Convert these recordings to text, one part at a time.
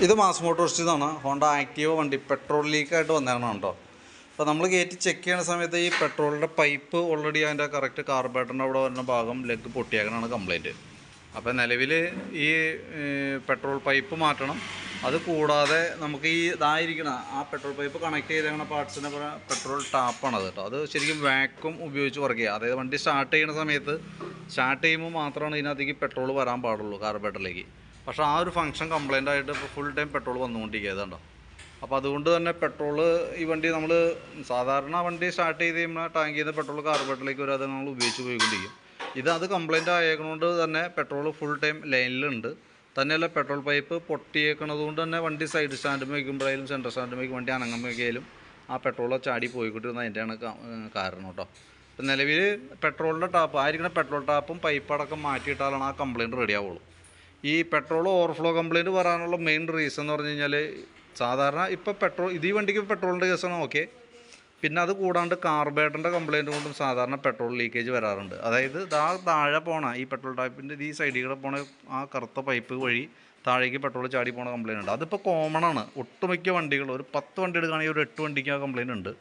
ഇത് mass മോട്ടോഴ്സിന്നാണ് Honda Activa വണ്ടി petrol ലീക്കായിട്ട് വന്നതാണ് കേട്ടോ. അപ്പോൾ നമ്മൾ കയറ്റി ചെക്ക് ചെയ്യുന്ന സമയത്ത് ഈ പെട്രോളിൻ്റെ പൈപ്പ് ഓൾറെഡി അതിൻ്റെ കറക്റ്റ് കാർബറേറ്ററിൻ്റെ അവിടെ വരുന്ന ഭാഗം ലെഗ് പൊട്ടിയേക്കണാണ് കംപ്ലയിൻറ്റ്. അപ്പോൾ നിലവിൽ ഈ പെട്രോൾ പൈപ്പ് മാറ്റണം. അത് കൂടാതെ നമുക്ക് ഈ ഇതായിരിക്കണം ആ പെട്രോൾ പൈപ്പ് കണക്ട് ചെയ്തേക്കണ പാർട്സിനെ പെട്രോൾ ടാപ്പാണത് കേട്ടോ. അത് ശരിക്കും വാക്വം ഉപയോഗിച്ച് വർക്ക് ചെയ്യുക. അതായത് വണ്ടി സ്റ്റാർട്ട് ചെയ്യുന്ന സമയത്ത് സ്റ്റാർട്ട് ചെയ്യുമ്പോൾ മാത്രമാണ് ഇതിനകത്തേക്ക് പെട്രോൾ വരാൻ പാടുള്ളൂ കാർബറേറ്ററിലേക്ക്. പക്ഷേ ആ ഒരു ഫംഗ്ഷൻ കംപ്ലയിൻ്റ് ആയിട്ട് ഇപ്പോൾ ഫുൾ ടൈം പെട്രോൾ വന്നുകൊണ്ടിരിക്കുകയുണ്ടോ. അപ്പോൾ അതുകൊണ്ട് തന്നെ പെട്രോൾ ഈ വണ്ടി നമ്മൾ സാധാരണ വണ്ടി സ്റ്റാർട്ട് ചെയ്ത് കഴിയുമ്പോൾ ടാങ്ക് ചെയ്ത പെട്രോൾ കാർബറേറ്ററിലേക്ക് വരെ അത് നമ്മൾ ഉപയോഗിച്ച് പോയിക്കൊണ്ടിരിക്കും. അത് കംപ്ലയിൻ്റ് ആയേക്കണോണ്ട് തന്നെ പെട്രോൾ ഫുൾ ടൈം ലൈനിലുണ്ട്. തന്നെയല്ല പെട്രോൾ പൈപ്പ് പൊട്ടിയേക്കണത് കൊണ്ട് തന്നെ വണ്ടി സൈഡ് സ്റ്റാൻഡ് വയ്ക്കുമ്പോഴായാലും സെൻട്രൽ സ്റ്റാൻഡ് വയ്ക്കും വണ്ടി അനങ്ങുമ്പോഴേക്കായാലും ആ പെട്രോൾ ചാടി പോയിക്കൊണ്ടിരുന്നത് അതിൻ്റെയാണ് കാരണം കേട്ടോ. ഇപ്പം നിലവിൽ പെട്രോളിൻ്റെ ടാപ്പ് ആയിരിക്കണം പെട്രോൾ ടാപ്പും പൈപ്പടക്കം മാറ്റിയിട്ടാലാണ് ആ കംപ്ലയിൻറ്റ് റെഡി ആവുള്ളൂ. ഈ പെട്രോൾ ഓവർഫ്ലോ കംപ്ലയിൻറ്റ് വരാനുള്ള മെയിൻ റീസൺ എന്ന് പറഞ്ഞു കഴിഞ്ഞാൽ സാധാരണ ഇപ്പോൾ പെട്രോൾ ഈ വണ്ടിക്ക് പെട്രോളിൻ്റെ കേസാണ് ഓക്കെ. പിന്നെ അത് കൂടാണ്ട് കാർബറേറ്ററിൻ്റെ കംപ്ലയിൻറ്റ് കൊണ്ടും സാധാരണ പെട്രോൾ ലീക്കേജ് വരാറുണ്ട്. അതായത് താഴെ പോണ ഈ പെട്രോൾ ടാപ്പിൻ്റെ ഈ സൈഡിൽ കൂടെ പോണ ആ കറുത്ത പൈപ്പ് വഴി താഴേക്ക് പെട്രോൾ ചാടി പോണ കംപ്ലയിൻ്റ് ഉണ്ട്. അതിപ്പോൾ കോമൺ ആണ്. ഒട്ടുമിക്ക വണ്ടികൾ ഒരു 10 വണ്ടി എടുക്കുകയാണെങ്കിൽ ഒരു 8 വണ്ടിക്ക് ആ കംപ്ലയിൻ്റ് ഉണ്ട്.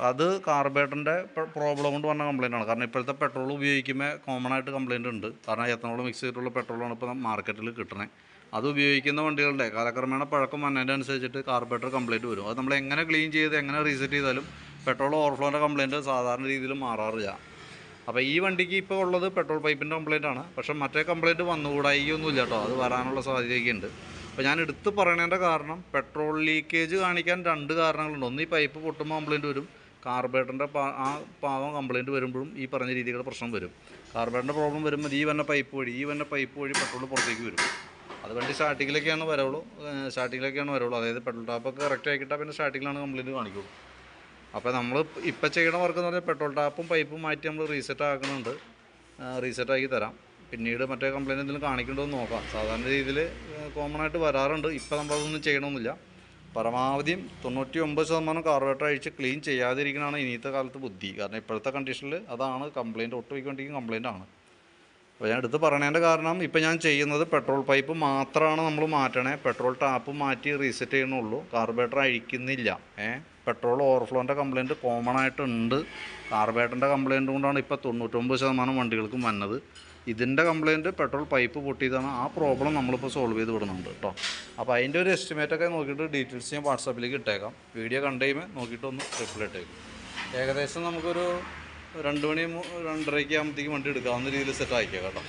അത് കാർബറേറ്ററിൻ്റെ പ്രോബ്ലം കൊണ്ട് വന്ന കംപ്ലയിൻ്റ് ആണ്. കാരണം ഇപ്പോഴത്തെ പെട്രോൾ ഉപയോഗിക്കുമ്പോൾ കോമൺ ആയിട്ട് കംപ്ലയിൻ്റ് ഉണ്ട്. കാരണം എത്തനോൾ മിക്സ് ചെയ്തിട്ടുള്ള പെട്രോളാണ് ഇപ്പോൾ മാർക്കറ്റിൽ കിട്ടണത്. അത് ഉപയോഗിക്കുന്ന വണ്ടികളുടെ കാലക്രമേണ പഴക്കം വന്നതിനനുസരിച്ചിട്ട് കാർബറേറ്റർ കംപ്ലയിൻറ്റ് വരും. അത് നമ്മൾ എങ്ങനെ ക്ലീൻ ചെയ്ത് എങ്ങനെ റീസെറ്റ് ചെയ്താലും പെട്രോൾ ഓവർഫ്ലോൻ്റെ കംപ്ലയിൻറ്റ് സാധാരണ രീതിയിൽ മാറാറില്ല. അപ്പോൾ ഈ വണ്ടിക്ക് ഇപ്പോൾ ഉള്ളത് പെട്രോൾ പൈപ്പിൻ്റെ കംപ്ലയിൻ്റ് ആണ്. പക്ഷേ മറ്റേ കംപ്ലയിൻറ്റ് വന്നുകൂടായിക്കൊന്നുമില്ല കേട്ടോ. അത് വരാനുള്ള സാധ്യതയൊക്കെ ഉണ്ട്. അപ്പോൾ ഞാൻ എടുത്ത് പറയണതിൻ്റെ കാരണം പെട്രോൾ ലീക്കേജ് കാണിക്കാൻ 2 കാരണങ്ങളുണ്ട്. ഒന്ന് ഈ പൈപ്പ് പൊട്ടുമ്പോൾ കംപ്ലയിൻറ്റ് വരും. കാർബറേറ്ററിൻ്റെ ആ പാവം കംപ്ലയിൻറ്റ് വരുമ്പോഴും ഈ പറഞ്ഞ രീതിയിലുള്ള പ്രശ്നം വരും. കാർബറേറ്ററിൻ്റെ പ്രോബ്ലം വരുമ്പോൾ ഈ വന്ന പൈപ്പ് വഴി പെട്രോൾ പുറത്തേക്ക് വരും. അത് വണ്ടി സ്റ്റാർട്ടിങ്ങിലൊക്കെയാണ് വരുള്ളൂ. അതായത് പെട്രോൾ ടാപ്പൊക്കെ കറക്റ്റ് ആക്കിയിട്ടാൽ പിന്നെ സ്റ്റാർട്ടിങ്ങിലാണ് കംപ്ലയിൻറ്റ് കാണിക്കുള്ളൂ. അപ്പോൾ നമ്മൾ ഇപ്പോൾ ചെയ്യണ വർക്ക് എന്ന് പറഞ്ഞാൽ പെട്രോൾ ടാപ്പും പൈപ്പും മാറ്റി നമ്മൾ റീസെറ്റ് ആക്കുന്നുണ്ട്. റീസെറ്റാക്കി തരാം. പിന്നീട് മറ്റേ കംപ്ലയിൻറ്റ് എന്തെങ്കിലും കാണിക്കണ്ടോ എന്ന് നോക്കാം. സാധാരണ രീതിയിൽ കോമൺ ആയിട്ട് വരാറുണ്ട്. ഇപ്പോൾ നമ്മളതൊന്നും ചെയ്യണമെന്നില്ല. പരമാവധിയും 99% കാർബറേറ്റർ അഴിച്ച് ക്ലീൻ ചെയ്യാതിരിക്കണതാണ് ഇനിയത്തെ കാലത്ത് ബുദ്ധി. കാരണം ഇപ്പോഴത്തെ കണ്ടീഷനിൽ അതാണ് കംപ്ലയിൻറ്റ് ഒട്ടുമിക്കൊണ്ടിരിക്കും കംപ്ലയിൻ്റ് ആണ്. അപ്പോൾ ഞാൻ എടുത്ത് പറയണതിൻ്റെ കാരണം ഇപ്പോൾ ഞാൻ ചെയ്യുന്നത് പെട്രോൾ പൈപ്പ് മാത്രമാണ് നമ്മൾ മാറ്റണേ. പെട്രോൾ ടാപ്പ് മാറ്റി റീസെറ്റ് ചെയ്യണുള്ളൂ. കാർബറേറ്റർ അഴിക്കുന്നില്ല. പെട്രോൾ ഓവർഫ്ലോൻ്റെ കംപ്ലയിൻറ്റ് കോമൺ ആയിട്ടുണ്ട്. കാർബറേറ്ററിൻ്റെ കംപ്ലയിൻറ്റ് കൊണ്ടാണ് ഇപ്പോൾ 99% വണ്ടികൾക്കും വന്നത്. ഇതിൻ്റെ കംപ്ലയിൻറ്റ് പെട്രോൾ പൈപ്പ് പൊട്ടിയതാണ്. ആ പ്രോബ്ലം നമ്മളിപ്പോൾ സോൾവ് ചെയ്ത് വിടുന്നുണ്ട് കേട്ടോ. അപ്പോൾ അതിൻ്റെ ഒരു എസ്റ്റിമേറ്റൊക്കെ നോക്കിയിട്ട് ഡീറ്റെയിൽസ് ഞാൻ വാട്സാപ്പിലേക്ക് ഇട്ടേക്കാം. വീഡിയോ കണ്ടു കഴിയുമ്പോൾ നോക്കിയിട്ടൊന്ന് റിപ്ലൈ ഇട്ടേക്കും. ഏകദേശം നമുക്കൊരു 2 മണി 2:30 ആകുമ്പോഴത്തേക്കും വണ്ടി എടുക്കാവുന്ന രീതിയിൽ സെറ്റ് ആക്കിയേക്കാം കേട്ടോ.